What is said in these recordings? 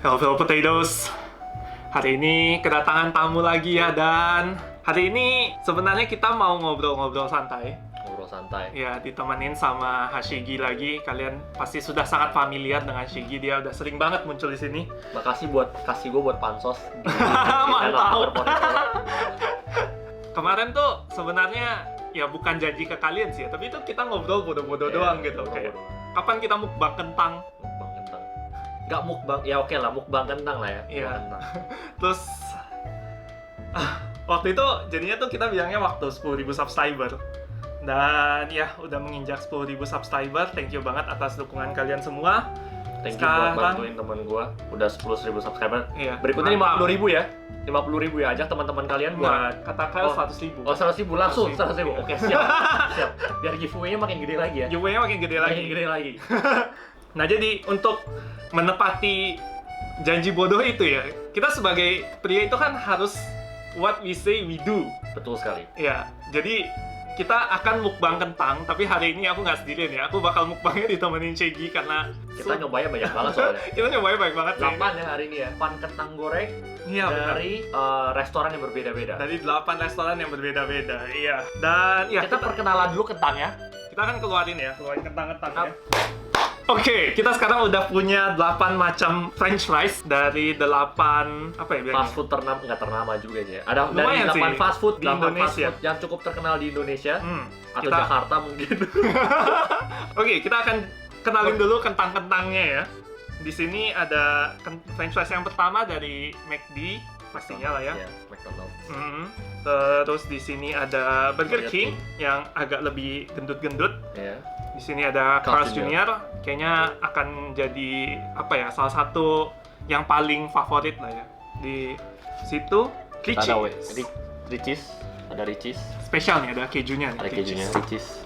Hello Potatoes. Hari ini kedatangan tamu lagi ya, dan hari ini sebenarnya kita mau ngobrol-ngobrol santai. Ngobrol santai. Ya, ditemenin sama Hashigi lagi. Kalian pasti sudah sangat familiar dengan Shigi, dia udah sering banget muncul di sini. Makasih buat kasih gue buat pansos. Mantap. Kemarin tuh sebenarnya ya bukan janji ke kalian sih ya, tapi itu kita ngobrol bodoh-bodoh doang gitu. Kayak kapan kita mukbang kentang? Mukbang kentang. Nggak mukbang, ya oke lah, mukbang kentang lah ya. Iya. Kentang. Terus waktu itu jadinya tuh kita bilangnya waktu 10.000 subscriber. Dan ya udah menginjak 10.000 subscriber. Thank you banget atas dukungan kalian semua. Thank you buat bantuin temen gue. Udah 10.000 subscriber. Iya. Berikutnya 50.000 ya. 50.000 ya, ajak teman-teman kalian buat kata Kyle 100.000. Oh, 100.000 langsung 100.000. 100.000. Oke, siap. Siap. Biar giveaway-nya makin gede lagi ya. Giveaway-nya makin gede lagi. Makin gede lagi. Nah, jadi untuk menepati janji bodoh itu ya, kita sebagai pria itu kan harus what we say we do. Betul sekali. Ya, jadi kita akan mukbang kentang, tapi hari ini aku nggak sendirian ya. Aku bakal mukbangnya ditemenin Shegi karena Kita nyobain banyak banget soalnya. kita nyobain banyak banget sih. 8 ya hari ini ya. 8 kentang goreng Iya, benar. dari restoran yang berbeda-beda. Dari 8 restoran yang berbeda-beda. Iya. Dan ya Kita perkenalan dulu kentangnya. kita akan keluarin kentang-kentangnya. Oke, kita sekarang udah punya 8 macam french fries dari 8 apa ya bilangnya? Fast food nggak ternama juga aja ya. Ada Lumayan dari 8 sih, fast food di 8 fast Indonesia. food yang cukup terkenal di Indonesia atau kita- Jakarta mungkin. Oke, kita akan kenalin dulu kentang-kentangnya ya. Di sini ada french fries yang pertama dari McD pastinya lah ya. Iya, McDonald's. Terus di sini ada Burger Burger King King. yang agak lebih gendut-gendut. Iya. Di sini ada Carl's Carl's Jr. Kayaknya akan jadi apa ya, salah satu yang paling favorit lah ya. Di situ Kita ada Richeese. Richeese, ada Richeese, Spesial nih, ada kejunya nih. ada kejunya Richeese.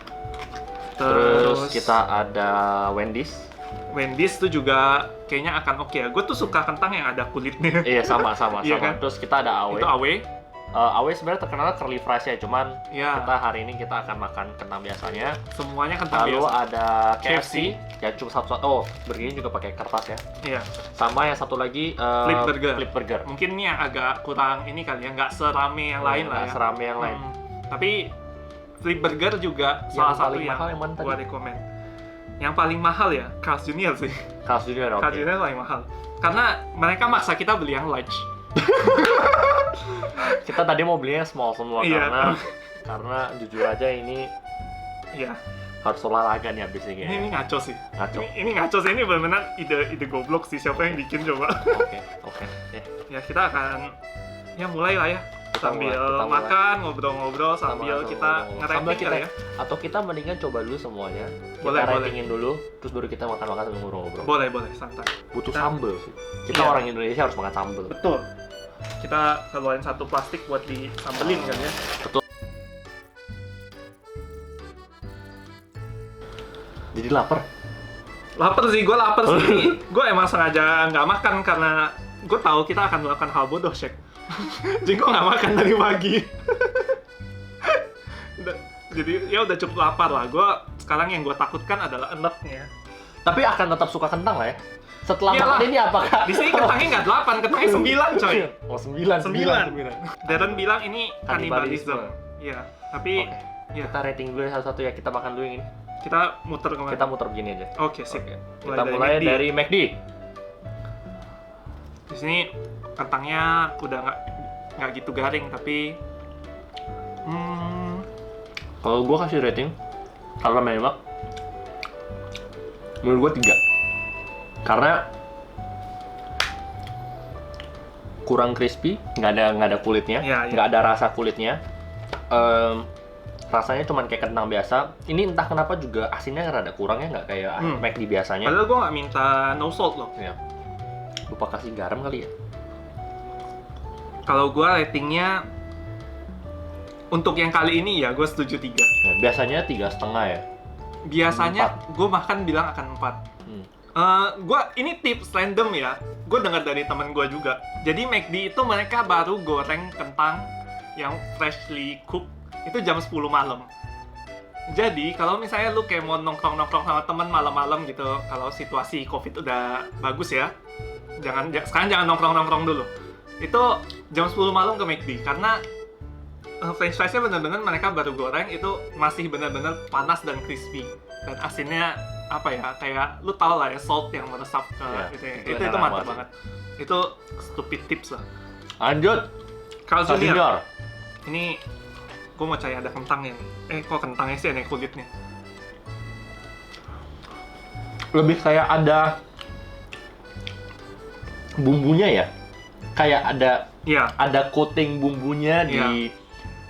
Terus Terus kita ada Wendy's. Wendy's tuh juga kayaknya akan oke ya. Gue tuh suka kentang yang ada kulitnya. Iya, sama. Iya kan? Terus kita ada Awe. Itu Awe. Awe sebenarnya terkenal curly fries ya, cuman Ya, kita hari ini kita akan makan kentang biasanya. semuanya kentang Lalu biasa. ada KFC, yang cuma satu. Oh, burgernya juga pakai kertas ya. Iya. Sama yang satu lagi Flip burger. Flip burger. Mungkin ini yang agak kurang ini kali ya, nggak serame yang lain lah ya. Serame yang lain. Tapi Flip Burger juga salah satu paling yang mahal yang mana tadi? gua rekomen. Yang paling mahal ya Carl's Jr. sih. Carl's Jr. oke. Carl's Jr. paling mahal. Karena mereka maksa kita beli yang large. Kita tadi mau belinya small semua Iya. karena jujur aja ini Iya. harus olahraga nih abis ini. Ini ngaco sih. Ngaco. Ini ngaco sih, ini benar-benar ide goblok sih, siapa yang bikin coba. Oke. Ya kita akan ya mulai lah ya. Sambil mulai. makan, ngobrol-ngobrol sambil kita nge-rating kali ya. Atau kita mendingan coba dulu semuanya. Boleh, Kita boleh. ratingin dulu, terus baru kita makan-makan sambil ngobrol-ngobrol. Boleh, santai. Butuh Kita- sambel sih. Kita Iya. orang Indonesia harus makan sambel. Betul. Kita keluarin satu plastik buat disambelin kan ya. Jadi lapar. Lapar sih, gue lapar sih. Gue emang sengaja nggak makan karena gue tahu kita akan melakukan hal bodoh, Shek. Jadi gue nggak makan dari pagi. Jadi ya udah cukup lapar lah. Gue sekarang yang gue takutkan adalah enaknya. Tapi akan tetap suka kentang lah ya. Setelah Iyalah. makan ini apakah? Di sini kentangnya nggak 8, kentangnya 9 coy. Oh, 9. 9. Darren bilang ini Kannibalisme. cannibalism. Iya, tapi Oke. ya Kita rating dulu satu-satu ya. Kita makan dulu yang ini. kita muter kemana? Kita muter begini aja. Oke, sip. Oke. Kita mulai McD. dari McD. Di sini kentangnya udah nggak gitu garing, tapi Kalau gue kasih rating, karena memang menurut gue 3. Karena kurang crispy, nggak ada kulitnya, Iya, iya. nggak ada rasa kulitnya. Rasanya cuman kayak kentang biasa. Ini entah kenapa juga asinnya rada kurang ya, nggak kayak McD biasanya. padahal gue nggak minta no salt loh. Ya. Lupa kasih garam kali ya. Kalau gue ratingnya untuk yang kali ini ya gue setuju 3. Nah, biasanya 3,5 ya. Biasanya gue bahkan bilang akan 4. Ini tips random ya. Gue dengar dari temen gue juga. Jadi McD itu mereka baru goreng kentang yang freshly cooked itu jam 10 malam. Jadi kalau misalnya lu kayak mau nongkrong sama temen malam-malam gitu, kalau situasi COVID udah bagus ya, Sekarang jangan nongkrong dulu. Itu jam 10 malam ke McD karena French fries-nya benar-benar mereka baru goreng, itu masih benar-benar panas dan crispy, dan asinnya apa ya, kayak lu tau lah ya, salt yang meresap ke itu mantap banget. Itu stupid tips lah. Lanjut. Carl Junior. Ini gue mau cari ada kentangnya nih. Kok kentangnya sih ada kulitnya? Lebih kayak ada bumbunya ya. Kayak ada coating bumbunya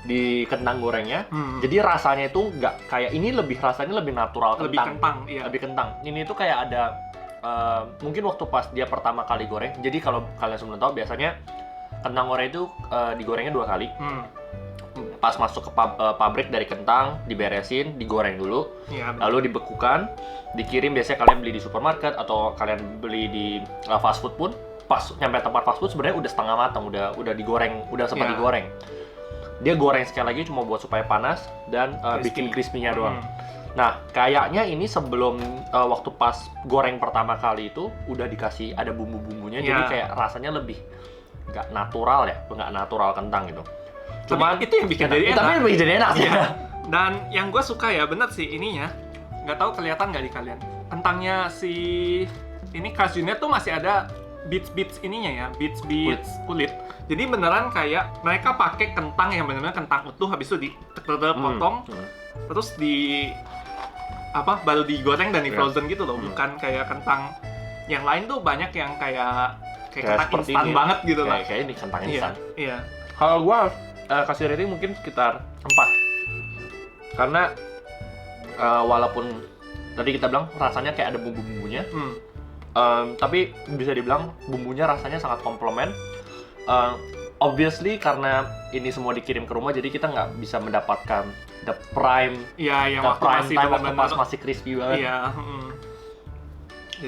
di kentang gorengnya. Jadi rasanya itu nggak kayak ini, rasanya lebih natural, kentang. Lebih kentang. Ini tuh kayak ada mungkin waktu pas dia pertama kali goreng. Jadi kalau kalian sebelum tahu, biasanya kentang goreng itu digorengnya 2 kali. Pas masuk ke pabrik dari kentang, diberesin, digoreng dulu, lalu dibekukan, dikirim. Biasanya kalian beli di supermarket atau kalian beli di fast food pun, pas nyampe tempat fast food sebenarnya udah setengah matang, udah digoreng, udah sempat digoreng. Dia goreng sekali lagi cuma buat supaya panas dan bikin crispy-nya doang. Nah, kayaknya ini sebelum waktu pas goreng pertama kali itu udah dikasih ada bumbu-bumbunya, jadi kayak rasanya lebih nggak natural kentang gitu. Cuman itu yang bikin jadi enak. Tapi yang bikin jadi enak sih. Dan yang gue suka ya, bener sih ininya. Nggak tahu kelihatan nggak di kalian. Kentangnya si ini Carl Junior tuh masih ada bits ininya ya, bits kulit. Jadi beneran kayak mereka pakai kentang yang benar-benar kentang utuh, habis itu dipotong, terus baru digoreng dan di frozen gitu loh. Bukan kayak kentang yang lain tuh banyak yang kayak kentang instan banget gitu lah. Kayak ini kentang instan. Iya. Kalau gua kasih rating mungkin sekitar 4. Karena walaupun tadi kita bilang rasanya kayak ada bumbu-bumbunya, tapi bisa dibilang bumbunya rasanya sangat komplement. Obviously karena ini semua dikirim ke rumah, jadi kita nggak bisa mendapatkan the prime, yang waktu masih crispy banget. Iya.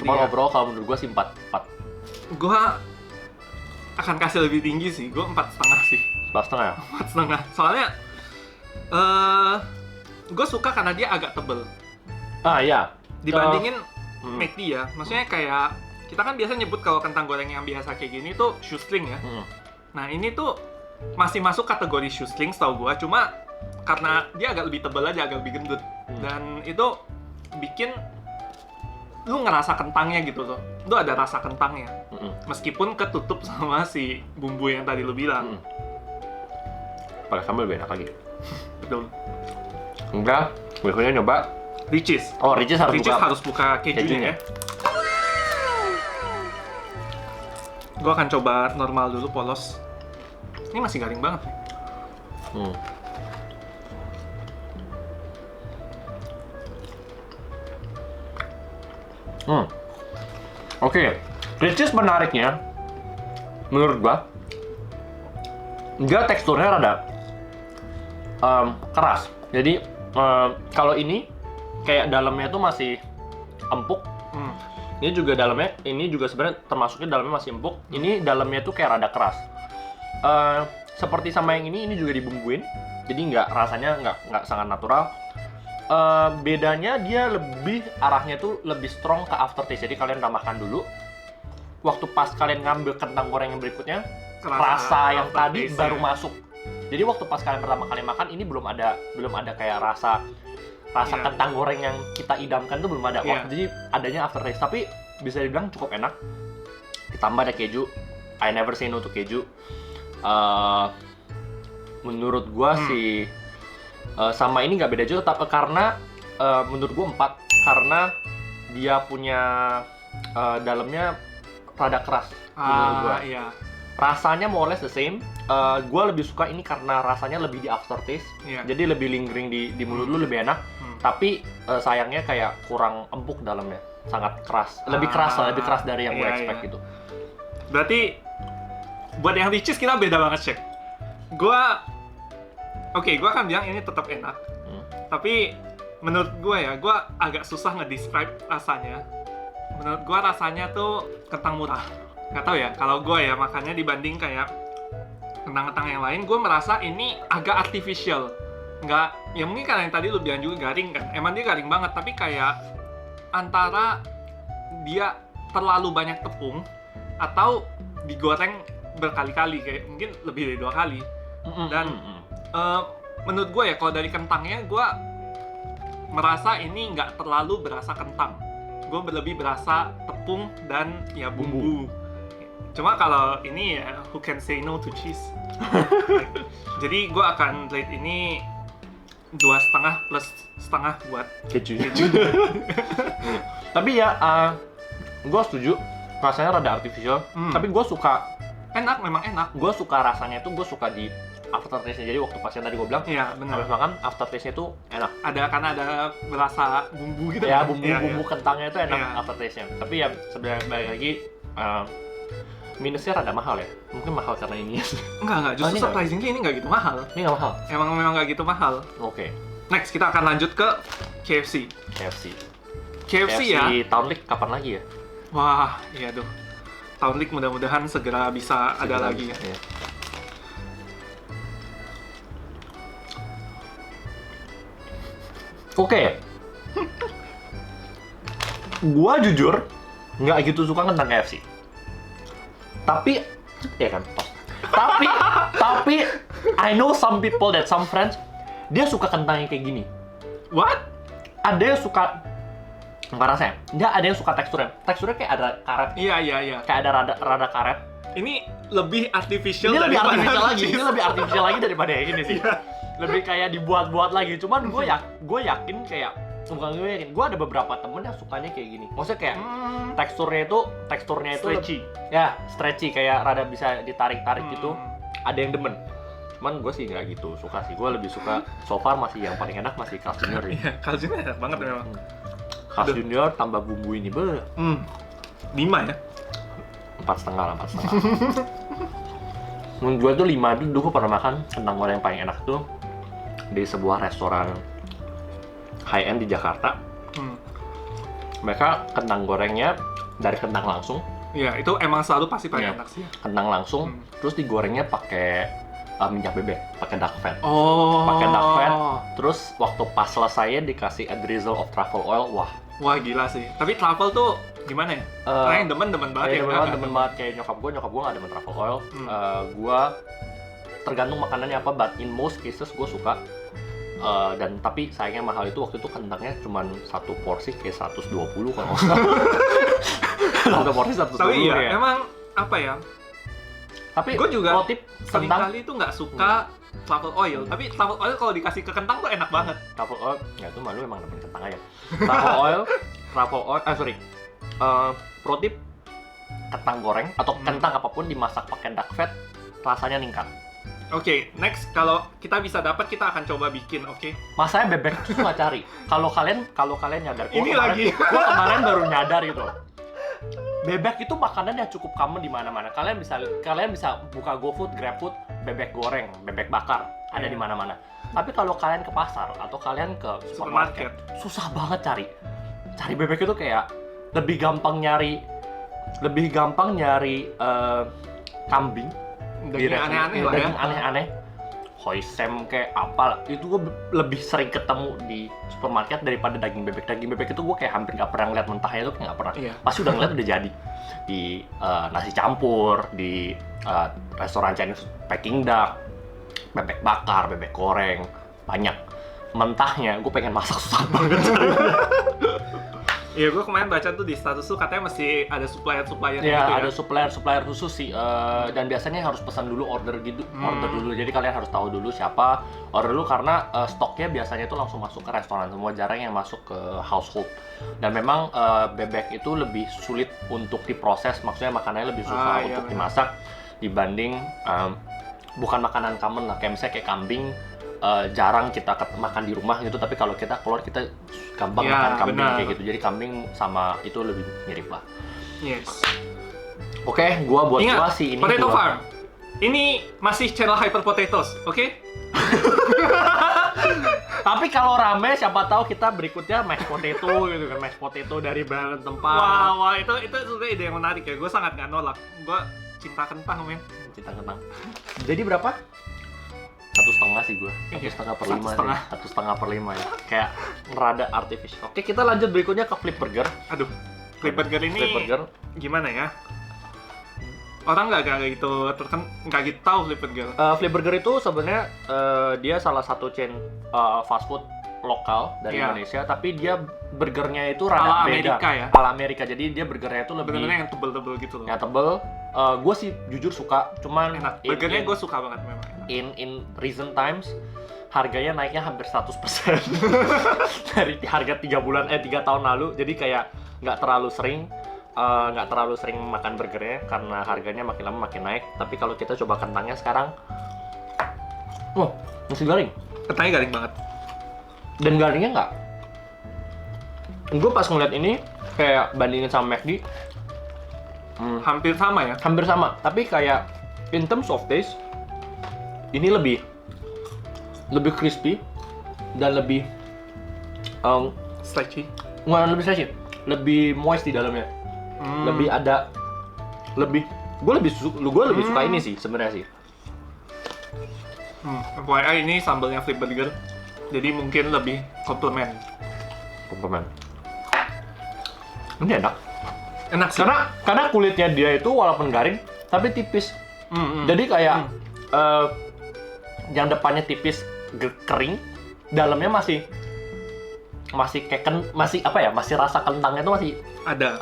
Cuma overall kalau menurut gua sih 4. Gua akan kasih lebih tinggi sih, gua 4,5 sih. 4,5 ya? 4,5. Soalnya gue suka karena dia agak tebel. Iya. Dibandingin McD ya. Maksudnya kayak kita kan biasa nyebut kalau kentang goreng yang biasa kayak gini tuh shoestring ya. Nah ini tuh masih masuk kategori shoestring setahu gue. Cuma karena dia agak lebih tebel aja, agak lebih gendut. Dan itu bikin lu ngerasa kentangnya gitu loh. Lu ada rasa kentangnya. Meskipun ketutup sama si bumbu yang tadi lu bilang. Pakai sambal lebih enak lagi. Betul. Enggak, berikutnya nyoba Richeese. Oh, Richeese harus buka kejunya ya. Gua akan coba normal dulu, polos. Ini masih garing banget. Oke. Richeese menariknya menurut gua, dia teksturnya rada keras. Jadi kalau ini kayak dalamnya tuh masih empuk. Ini juga sebenarnya termasuknya dalamnya masih empuk. Ini dalamnya tuh kayak rada keras. Seperti sama yang ini juga dibumbuin. Jadi rasanya nggak sangat natural. Bedanya dia arahnya tuh lebih strong ke aftertaste. Jadi kalian tambahkan dulu. Waktu pas kalian ngambil kentang goreng yang berikutnya, rasa yang tadi baru masuk. Jadi waktu pas kalian pertama kali makan ini belum ada kayak rasa kentang goreng yang kita idamkan tuh belum ada. Jadi adanya aftertaste, tapi bisa dibilang cukup enak. Ditambah ada keju. I never say no to keju. Menurut gua sih sama ini nggak beda jauh, tapi karena menurut gua 4 karena dia punya dalamnya rada keras. Menurut gua. Iya. Rasanya more or less the same. Gue lebih suka ini karena rasanya lebih di aftertaste, jadi lebih lingering di mulut lu, lebih enak. Tapi sayangnya kayak kurang empuk dalamnya, sangat keras, lebih keras dari yang gue expect gitu. Berarti buat yang Richeese kita beda banget, Shek. Gue akan bilang ini tetap enak. Tapi menurut gue ya, gue agak susah nge-describe rasanya. Menurut gue rasanya tuh kentang murah. Nggak tahu ya, kalau gue ya makannya dibanding kayak kentang-kentang yang lain, gue merasa ini agak artificial. Nggak, ya mungkin karena yang tadi lu bilang juga garing kan, emang dia garing banget, tapi kayak antara dia terlalu banyak tepung atau digoreng berkali-kali, kayak mungkin lebih dari 2 kali. Dan menurut gue ya, kalau dari kentangnya gue merasa ini nggak terlalu berasa kentang. Gue lebih berasa tepung dan ya bumbu. Cuma kalau ini ya, who can say no to cheese? Jadi gue akan rate ini 2,5 plus setengah buat keju. Tapi ya, gue setuju. Rasanya rada artificial. Tapi gue suka. Enak, memang enak. Gue suka rasanya itu, gue suka di aftertaste-nya. Jadi waktu pas yang tadi gue bilang, iya benar. Habis makan aftertaste-nya itu enak. Karena ada berasa bumbu gitu. Ya, bumbu kentangnya itu enak aftertaste-nya. Tapi ya sebenarnya balik lagi, minusnya rada mahal ya. Mungkin mahal karena ini. Enggak, justru surprisingly ini nggak gitu mahal. Ini nggak mahal? Memang nggak gitu mahal. Oke. Next, kita akan lanjut ke KFC ya. Town League kapan lagi ya? Wah, iya tuh. Town League mudah-mudahan segera bisa ada lagi ya. Iya. Oke. Gua jujur nggak gitu suka kentang KFC. Tapi, ya kan. Tapi I know some people that some friends dia suka kentangnya kayak gini. What? Ada yang suka, nggak rasanya. Dia ada yang suka teksturnya. Teksturnya kayak ada karet. Iya. Kayak ada rada karet. Ini lebih artificial. Ini lebih artificial lagi. Ini lebih artificial lagi daripada yang ini sih. Lebih kayak dibuat-buat lagi. Cuman gue yakin kayak gue ada beberapa temen yang sukanya kayak gini. Maksudnya kayak teksturnya itu stretchy. Ya, stretchy, kayak rada bisa ditarik-tarik gitu. Ada yang demen. Cuman gue sih nggak gitu suka sih. Gue lebih suka, so far masih yang paling enak masih Carl's Jr. ya. Iya, Carl's Jr. enak banget memang. Carl's Jr. tambah bumbu ini 5 ya? 4,5 lah, 4,5. Menurut gue tuh 5 dulu gue pernah makan kentang goreng yang paling enak tuh di sebuah restoran high end di Jakarta. Mereka kentang gorengnya dari kentang langsung. Iya, itu emang selalu pasti paling enak sih. Kentang langsung, terus digorengnya pakai minyak bebek, pakai duck fat. Pakai duck fat. Terus waktu pas selesai dikasih a drizzle of truffle oil, wah gila sih. Tapi truffle tuh gimana ya? Karena yang demen banget ya. Demen banget kayak nyokap gue nggak demen truffle oil. Gue tergantung makanannya apa, but in most cases gue suka. Dan tapi sayangnya mahal itu waktu itu kentangnya cuma satu porsi kayak 120 kalau nggak salah. Satu porsi 120. Tapi iya, emang apa ya? Tapi gue juga tip seringkali itu nggak suka truffle oil. Tapi truffle oil kalau dikasih ke kentang tuh enak banget. Truffle oil, ya itu malu emang demen kentang aja. Truffle oil, pro tip, kentang goreng atau kentang apapun dimasak pakai duck fat, rasanya meningkat. Oke, next kalau kita bisa dapat kita akan coba bikin, oke? Masanya bebek susah cari. Kalau kalian nyadar, gue kemarin baru nyadar gitu. Bebek itu makanan yang cukup common di mana-mana. Kalian bisa buka GoFood, GrabFood, bebek goreng, bebek bakar, ada di mana-mana. Tapi kalau kalian ke pasar atau kalian ke supermarket, susah banget cari. Cari bebek itu kayak lebih gampang nyari kambing. Daging aneh-aneh lah ya. Daging aneh-aneh. Hoisem kayak apa, itu gue lebih sering ketemu di supermarket daripada daging bebek. Daging bebek itu gue kayak hampir nggak pernah ngeliat mentahnya, itu kayak nggak pernah. Pasti udah ngeliat udah jadi di nasi campur, di restoran Chinese Peking duck, bebek bakar, bebek goreng, banyak. Mentahnya gue pengen masak susah banget. Iya, gue kemarin baca tuh di status tuh katanya masih ada supplier-supplier gitu ya. Ada supplier khusus sih, dan biasanya harus pesan dulu, order dulu. Jadi kalian harus tahu dulu siapa, order dulu karena stoknya biasanya itu langsung masuk ke restoran semua, jarang yang masuk ke household. Dan memang bebek itu lebih sulit untuk diproses, maksudnya makanannya lebih susah untuk dimasak dibanding bukan makanan common lah, kayak misalnya kayak kambing. Jarang kita makan di rumah gitu, tapi kalau kita keluar kita gampang makan kambing kayak gitu. Jadi kambing sama itu lebih mirip lah. Yes. Oke, gua buat Ingat, gua sih ini Potato Farm. Ini masih channel Hyper Potatoes, oke? Tapi kalau rame siapa tahu kita berikutnya mashed potato gitu kan, mashed potato dari berbagai tempat. Wah, itu sebenarnya ide yang menarik ya. Gue sangat nggak nolak. Gue cinta kentang, men. Cinta kentang. Jadi berapa? 1,5 sih gue, 1,5 per 5 ya, kayak rada artificial. Oke, kita lanjut berikutnya ke flip burger. Aduh, flip burger ini gimana ya? Orang nggak gitu nggak gitu tahu Flip Burger. Flip Burger itu sebenarnya dia salah satu chain fast food lokal dari Indonesia, tapi dia burgernya itu rada beda. Amerika ya? Ala Amerika, jadi dia burgernya itu lebih bener-bener yang tebel-tebel gitu loh. Yang tebel, gue sih jujur suka, cuman enak. Burgernya gue suka banget memang. In recent times, harganya naiknya hampir 100% dari harga 3 tahun lalu, jadi kayak nggak terlalu sering makan burgernya karena harganya makin lama makin naik. Tapi kalau kita coba kentangnya sekarang, masih garing. Kentangnya garing banget. Dan garingnya nggak. Gue pas ngeliat ini kayak bandingin sama McD, hampir sama ya. Hampir sama. Tapi kayak in terms of taste, ini lebih crispy dan lebih stretchy. Nggak lebih stretchy, lebih moist di dalamnya. Gue lebih suka ini sih sebenarnya sih. FYI ini sambalnya Flip Burger, jadi mungkin lebih komplement. Ini enak sih. Karena kulitnya dia itu walaupun garing tapi tipis. Jadi kayak yang depannya tipis kering, dalamnya masih kayak masih rasa kentangnya itu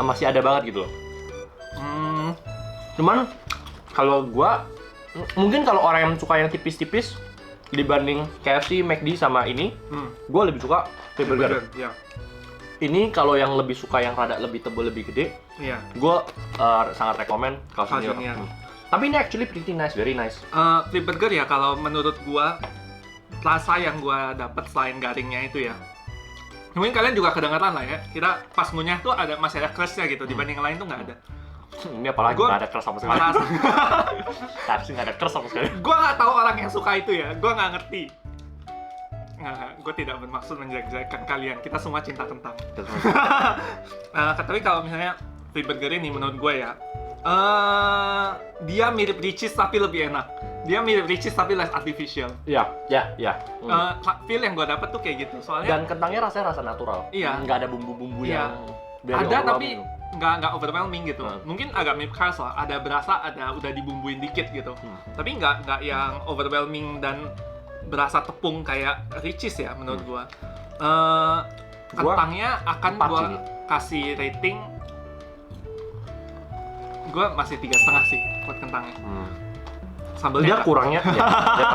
masih ada banget gitu loh. Cuman kalau gua mungkin kalau orang yang suka yang tipis-tipis dibanding KFC, McD sama ini, gua lebih suka Flip Burger. Ya. Ini kalau yang lebih suka yang rada lebih tebal, lebih gede, gua sangat rekomen Carl's Jr. Tapi ini actually pretty nice, very nice. Flip Burger ya, kalau menurut gua rasa yang gua dapat selain garingnya itu ya, mungkin kalian juga kedengeran lah ya, kita pas ngunyah tuh masih ada crust-nya gitu, dibanding yang lain tuh nggak ada. Ini apalagi nggak ada crust sama sekali. Tapi nggak ada crust sama sekali. Gua nggak tahu orang yang suka itu ya, gua nggak ngerti. Gue tidak bermaksud menjelek-jelekan kalian, kita semua cinta kentang. Tapi kalau misalnya Flip Burger ini menurut gue ya, dia mirip Richeese tapi lebih enak. Dia mirip Richeese tapi less artificial. Iya. Feel yang gue dapet tuh kayak gitu. Soalnya dan kentangnya rasanya rasa natural. Iya. Nggak ada bumbu-bumbu yang ada tapi nggak overwhelming gitu. Mungkin agak mirip Carl's lah. Ada berasa udah dibumbuin dikit gitu. Tapi nggak yang overwhelming dan berasa tepung kayak Richeese ya menurut gua. Kentangnya akan gua kasih rating, gua masih 3,5 sih buat kentangnya. Sambalnya dia kurangnya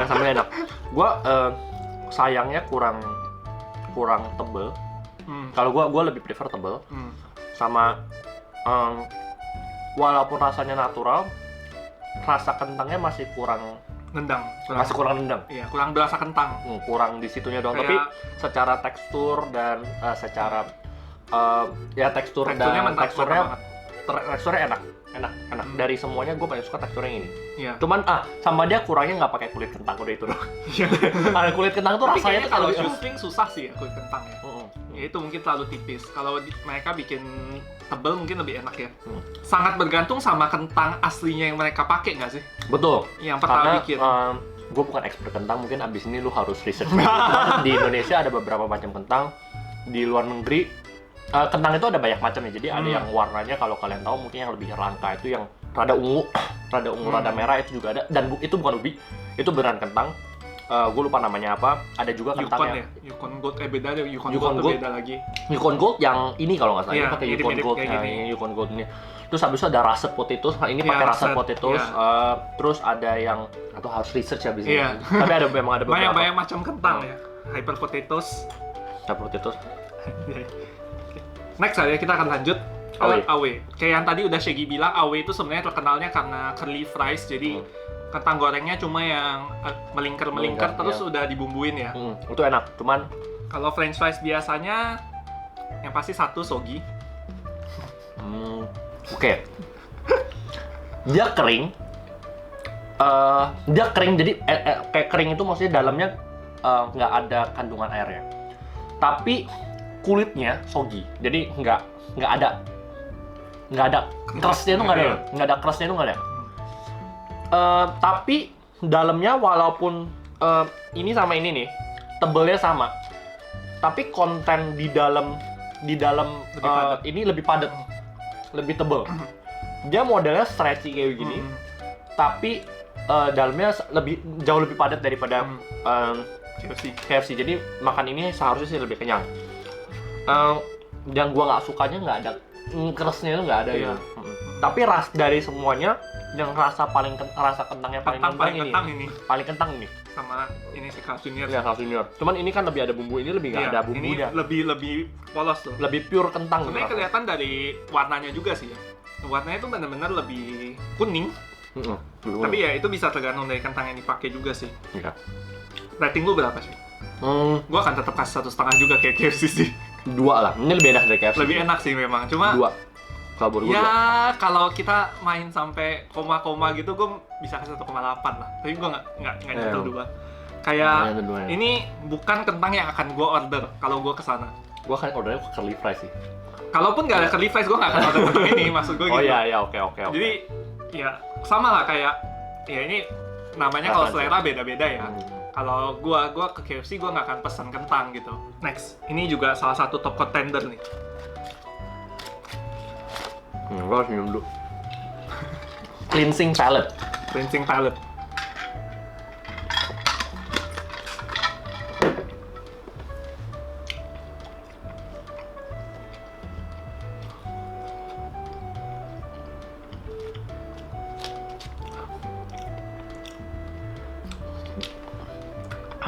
sambalnya enak. Gua sayangnya kurang tebel. Kalau gua lebih prefer tebel. Sama walaupun rasanya natural, rasa kentangnya masih kurang nendang. Iya, kurang berasa kentang. Kurang di situnya doang. Tapi secara tekstur dan secara teksturnya enak. Dari semuanya gue paling suka teksturnya yang ini. Iya. Cuman sama dia kurangnya nggak pakai kulit kentang, udah itu doang. Ada kulit kentang tuh rasanya kalau shoestring susah sih ya kulit kentang ya. Ya itu mungkin terlalu tipis. Kalau mereka bikin tebel mungkin lebih enak ya. Sangat bergantung sama kentang aslinya yang mereka pakai nggak sih? Betul. Yang pertama bikin. Gue bukan expert kentang, mungkin abis ini lu harus research. Di Indonesia ada beberapa macam kentang. Di luar negeri kentang itu ada banyak macam ya. Jadi ada yang warnanya kalau kalian tahu mungkin yang lebih langka itu yang rada ungu, rada merah itu juga ada. Dan itu bukan ubi, itu beneran kentang. Gue lupa namanya apa. Ada juga kentangnya. Yukon Gold beda deh. Yukon Gold beda lagi. Yukon Gold yang ini kalau nggak salah, ini pakai Yukon Gold. Ini Yukon Gold ini. Terus habis itu ada russet potatoes. Nah, ini pakai russet potatoes. Terus ada yang atau harus research ya abis ini. Tapi memang ada beberapa. Banyak macam kentang ya. Hyper potatoes. Next aja kita akan lanjut. AW. Kayak yang tadi udah Shaggy bilang, AW itu sebenarnya terkenalnya karena curly fries. Jadi kentang gorengnya cuma yang melingkar terus udah dibumbuin ya. Itu enak. Cuman kalau French fries biasanya yang pasti satu soggy. Oke. Dia kering. Jadi kayak kering itu maksudnya dalamnya nggak ada kandungan airnya. Tapi kulitnya soggy. Jadi nggak ada crustnya itu nggak ada crustnya itu nggak ada. Tapi dalamnya walaupun ini sama ini nih tebelnya sama, tapi konten di dalam ini lebih padat, lebih tebel. dia modelnya stretchy kayak gini, tapi dalamnya jauh lebih padat daripada KFC. Jadi makan ini seharusnya sih lebih kenyang. Yang gua nggak sukanya nggak ada kerasnya itu nggak ada ya. Tapi dari semuanya yang rasa kentangnya paling kentang ini. Paling kentang ini. Sama ini si Carl Junior. Ya, Carl Junior. Cuman ini kan lebih ada bumbu, ini lebih nggak ada bumbunya. Ini lebih polos tuh. Lebih pure kentang. Sebenarnya kelihatan dari warnanya juga sih ya. Warnanya itu benar-benar lebih kuning. Tapi ya itu bisa tergantung dari kentang yang dipakai juga sih. Iya. Rating lu berapa sih? Gua akan tetap kasih 1,5 juga kayak KFC sih. 2 lah. Ini lebih enak dari KFC. Lebih enak sih memang. Cuma 2. Ya, kalau kita main sampai koma-koma gitu, gue bisa kasih 1,8 lah. Tapi gue nggak nyentuh 2. Kayak ini bukan kentang yang akan gue order kalau gue kesana. Gue akan ordernya curly fries sih. Kalaupun nggak ada curly fries, gue nggak akan order kentang ini. Maksud gue gitu. Oh iya, oke. Jadi ya sama lah kayak ya ini namanya kalau selera beda-beda ya. Kalau gue ke KFC gue nggak akan pesan kentang gitu. Next, ini juga salah satu top contender nih. Gue harus minum dulu. Cleansing palate.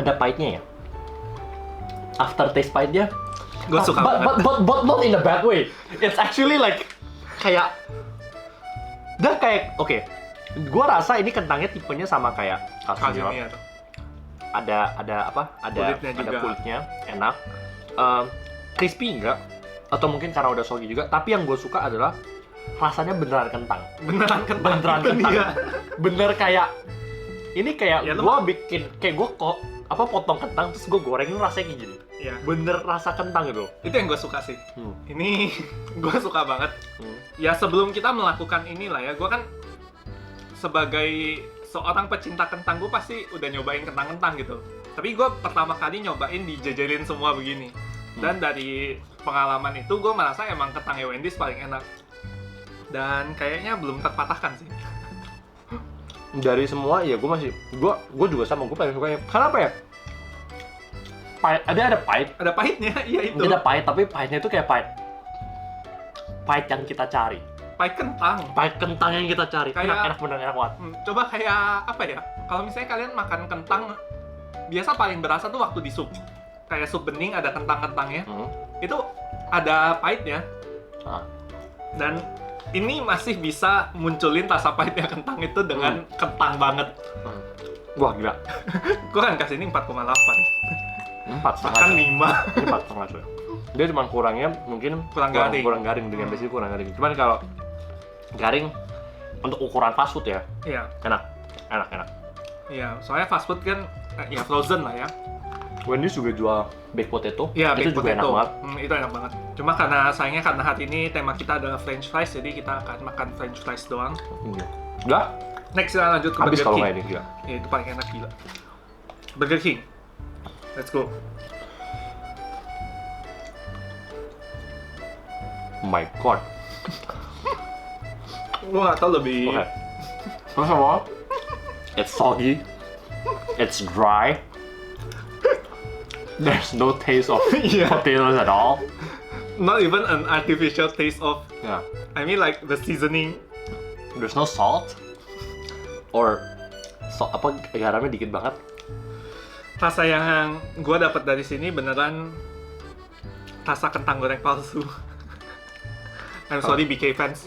Ada pahitnya ya. Aftertaste pahitnya. Gue suka banget. But not in a bad way. It's actually like kayak oke. Gua rasa ini kentangnya tipenya sama kayak Carl Junior. Ada kulitnya, enak. Crispy enggak? Atau mungkin karena udah soggy juga. Tapi yang gue suka adalah rasanya beneran kentang. Beneran kentang. Iya. Bener kayak ini kayak ya, gue bikin kayak gue potong kentang terus gue gorengin rasanya kayak gini. Ya. Bener rasa kentang gitu. Itu yang gue suka sih. Ini gue suka banget. Ya sebelum kita melakukan inilah ya, gue kan sebagai seorang pecinta kentang, gue pasti udah nyobain kentang-kentang gitu. Tapi gue pertama kali nyobain dijajarin semua begini. Dan dari pengalaman itu gue merasa emang kentangnya Wendy's paling enak. Dan kayaknya belum terpatahkan sih. Dari semua ya gue juga sama, gue paling suka. Karena apa ya? Ada pahit. Ada pahitnya, iya itu. Ada pahit, tapi pahitnya itu kayak pahit yang kita cari. Pahit kentang. Pahit kentang yang kita cari. Kayak, enak banget. Coba kayak apa ya? Kalau misalnya kalian makan kentang, biasa paling berasa tuh waktu di sup. Kayak sup bening ada kentang-kentangnya. Itu ada pahitnya. Dan ini masih bisa munculin rasa pahitnya kentang itu dengan kentang banget. Wah gila. Gue kan kasih ini 4,8. 4,5. Kan 5. 4,5. Dia cuma kurangnya mungkin kurang garing dengan basic kurang garing. Cuman kalau garing untuk ukuran fast food ya. Iya. Enak. Iya, soalnya fast food kan ya frozen lah ya. Wendy's juga jual baked potato. Iya, itu juga enak banget. Itu enak banget. Cuma karena hari ini tema kita adalah French fries, jadi kita akan makan French fries doang. Udah? Next kita lanjut ke Habis Burger kalau King. nggak ini gila. Ya, itu paling enak gila. Burger King. Let's go. Oh my god. Gue nggak tau lebih. Okay. First of all, it's soggy, it's dry. There's no taste of potatoes at all. Not even an artificial taste of. Yeah. I mean like the seasoning. There's no salt. Or garamnya dikit banget. Rasa yang gue dapat dari sini beneran rasa kentang goreng palsu. I'm sorry BK fans.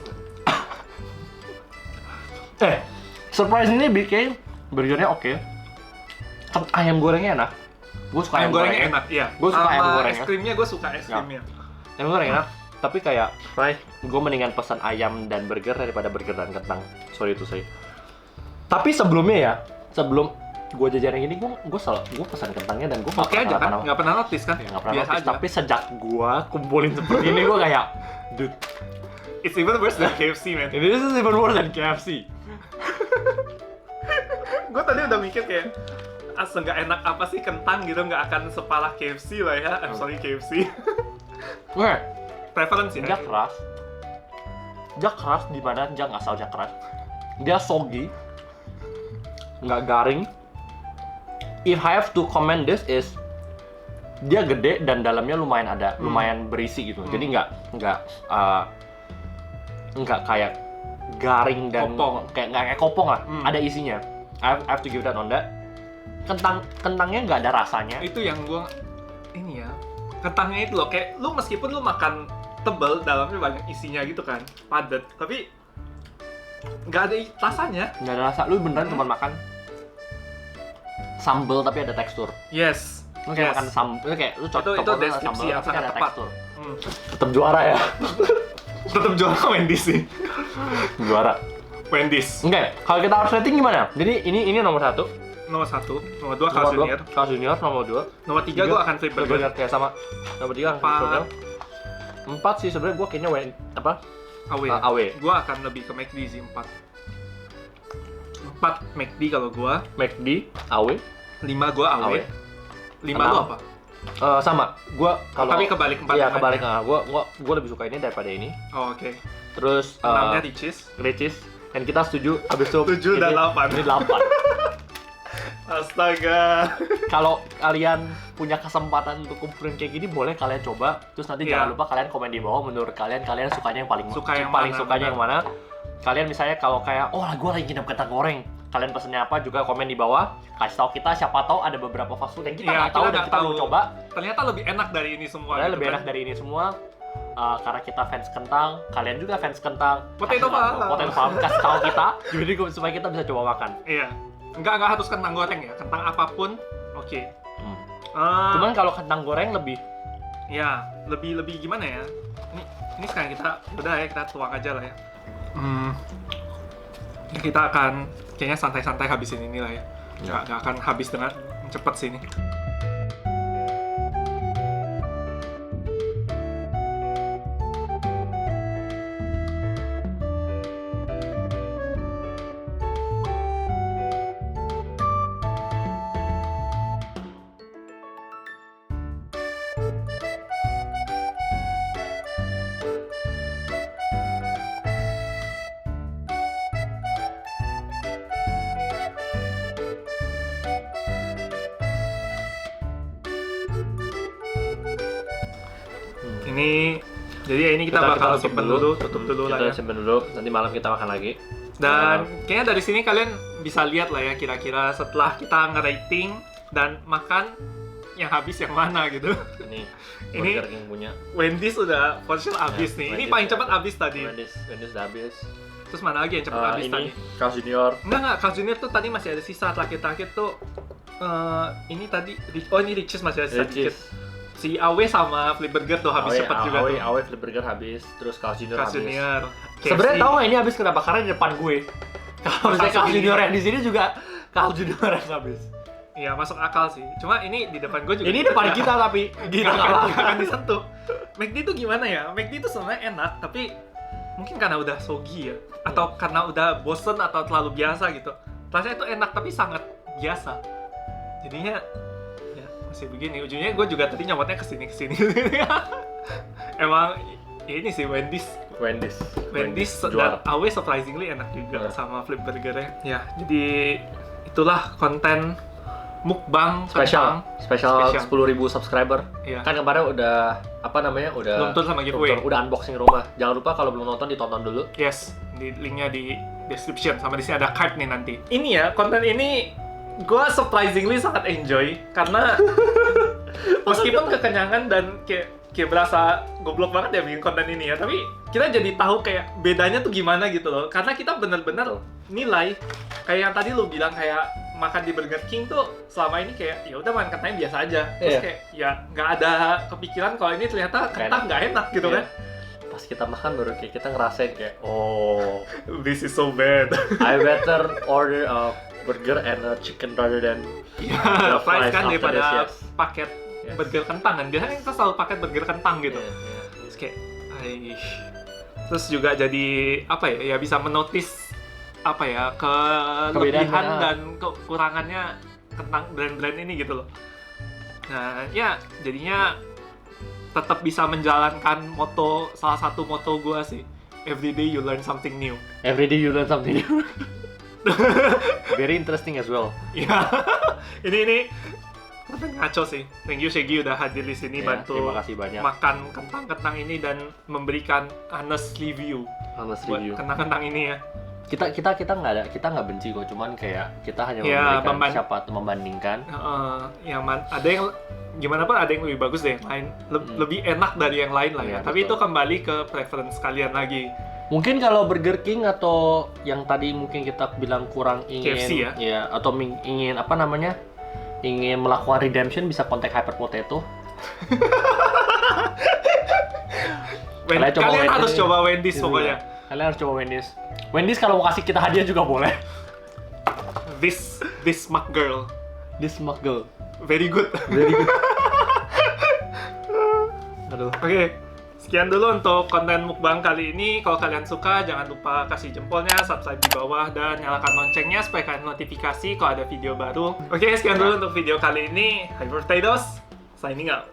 Surprisingly BK burgernya oke. Ayam gorengnya enak. Gue suka ayam gorengnya enak, iya. Gue suka ayam gorengnya. Es krimnya gue suka es krimnya. Ayam goreng enak. Tapi kayak gue mendingan pesan ayam dan burger daripada burger dan kentang. Sorry to say. Tapi sebelumnya sebelum gue jajarin ini gue pesan kentangnya dan gue oke aja kan, nggak pernah notice kan? Nggak pernah notice. Tapi sejak gue kumpulin seperti ini gue kayak, dude, it's even worse than KFC man. This is even worse than KFC. Gue tadi udah mikir kayak nggak enak apa sih kentang gitu, nggak akan separah KFC lah ya. I'm sorry KFC. Oke. Preference ya. Dia keras. Dia keras di mana? Dia nggak asalnya keras. Dia soggy, nggak garing. If I have to comment this is dia gede dan dalamnya lumayan berisi gitu. Jadi nggak kayak garing dan kayak kopong lah. Ada isinya. I have to give that on that. Kentangnya nggak ada rasanya. Itu yang gua ini ya. Kentangnya itu loh, kayak lu meskipun lu makan tebel, dalamnya banyak isinya gitu kan, padat, tapi nggak ada rasanya. Nggak ada rasa. Lu beneran cuma makan sambal tapi ada tekstur. Yes. Lu kayak makan sambal, kayak lu cocok itu deskripsi yang sangat tepat. Tetap juara ya. Tetap juara Wendy's sih. Juara. Wendy's. Oke, kalau kita harus rating gimana? Jadi ini nomor 1. Nomor 1, nomor 2 Carl Junior. Carl Junior nomor 2. Nomor 3 gua akan Flip Burger. Kayak sama. Nomor 3 akan Flip Burger. 4 sih sebenarnya gua kayaknya AW. Gua akan lebih ke McD sih 4 McD kalau gua. McD, AW. 5 gua AW. 5 lu apa? Sama. Gua kalau tapi kebalik 4. Iya, kebalik. Gua lebih suka ini daripada ini. Oh, oke. Terus 6-nya Richeese. Dan kita setuju habis itu 7 dan 8. Ini 8. Astaga. Kalau kalian punya kesempatan untuk kumpulin kayak gini, boleh kalian coba. Terus nanti jangan lupa kalian komen di bawah menurut kalian sukanya yang paling sukanya yang mana. Kalian misalnya kalau kayak, oh gue lagi nginep kentang goreng, kalian pesennya apa juga komen di bawah. Kasih tahu kita, siapa tahu ada beberapa fast food yang kita nggak tahu dan kita mau coba. Ternyata lebih enak dari ini semua. Enak dari ini semua. Karena kita fans kentang, kalian juga fans kentang. Potato farm, kasih tahu kita, jadi supaya kita bisa coba makan. Iya. Enggak harus kentang goreng ya, kentang apapun, oke. Cuman kalau kentang goreng lebih gimana ya? Ini sekarang kita tuang aja lah ya. Kita akan kayaknya santai-santai habisin ini lah ya. Nggak akan habis dengan cepet sih ini. Ini kita bakal simpen dulu, tutup dulu lah ya. Simpen dulu, nanti malam kita makan lagi. Dan kayaknya dari sini kalian bisa lihat lah ya kira-kira setelah kita nge-rating dan makan yang habis yang mana gitu. Ini Burger King punya. Wendy's udah portion habis nih. Ini paling cepat habis tadi. Wendy's udah habis. Terus mana lagi yang cepat habis tadi? Carl Junior. Enggak, Carl Junior tuh tadi masih ada sisa. Terakhir tuh ini tadi, ini Richeese masih ada sedikit. Si AW sama Flip Burger tuh habis cepat juga tuh. AW Flip Burger habis, terus Carl Junior habis. Sebenarnya tahu nggak ini habis kenapa? Karena di depan gue. Kalau misalnya Carl Junior yang di sini juga Carl Junior yang habis. Iya, masuk akal sih. Cuma ini di depan gue juga. Ini depan kita tapi kita nggak akan disentuh. McD itu gimana ya? McD itu sebenarnya enak, tapi mungkin karena udah soggy ya, atau karena udah bosen atau terlalu biasa gitu. Rasanya itu enak tapi sangat biasa. Jadinya masih begini, ujungnya gue juga tadi nyamotnya kesini emang ya ini sih Wendy's dan AW surprisingly enak juga sama Flip Burger-nya ya. Jadi itulah konten mukbang spesial 10.000 subscriber ya. Kan kemarin udah udah nonton sama giveaway, udah unboxing rumah. Jangan lupa kalau belum nonton ditonton dulu. Yes, di linknya di description, sama di sini ada card nih nanti. Ini ya, konten ini gue surprisingly sangat enjoy karena meskipun kekenyangan dan kayak berasa goblok banget ya bikin konten ini ya, tapi kita jadi tahu kayak bedanya tuh gimana gitu loh, karena kita bener-bener nilai kayak yang tadi lu bilang kayak makan di Burger King tuh selama ini kayak ya udah makan kentangnya biasa aja, terus kayak ya nggak ada kepikiran kalau ini ternyata kentang nggak enak gitu kan. Pas kita makan baru kayak kita ngerasain kayak oh this is so bad. I better order a burger and a chicken rather than fries kan daripada paket burger kentang kan. Biasanya kita selalu paket burger kentang gitu. Terus kayak terus juga jadi apa ya bisa menotis apa ya kelebihan dan kekurangannya kentang brand-brand ini gitu loh. Nah ya jadinya tetap bisa menjalankan salah satu moto gue sih, every day you learn something new. Every day you learn something new. Very interesting as well. Ya, ini ngaco sih. Thank you Shegi udah hadir di sini bantu terima kasih banyak. makan kentang-kentang ini dan memberikan honest review. Honest buat review. Kentang-kentang ini ya. Kita nggak benci kok, cuman kayak kita hanya memberikan siapa membandingkan. Ada yang gimana Pak, ada yang lebih bagus deh, lebih enak dari yang lain lah ya. Tapi itu kembali ke preference kalian lagi. Mungkin kalau Burger King atau yang tadi mungkin kita bilang kurang ingin KFC ya atau ingin apa namanya? Ingin melakukan redemption, bisa kontak Hyper Potato. Kalian harus coba Wendy's pokoknya. Kalian harus coba Wendy's. Wendy's kalau mau kasih kita hadiah juga boleh. This smug girl. This smug girl. Very good. Very good. Aduh. Oke. Sekian dulu untuk konten mukbang kali ini. Kalau kalian suka, jangan lupa kasih jempolnya, subscribe di bawah, dan nyalakan loncengnya supaya kalian notifikasi kalau ada video baru. Oke, sekian dulu untuk video kali ini. Hyper Potatoes, signing out.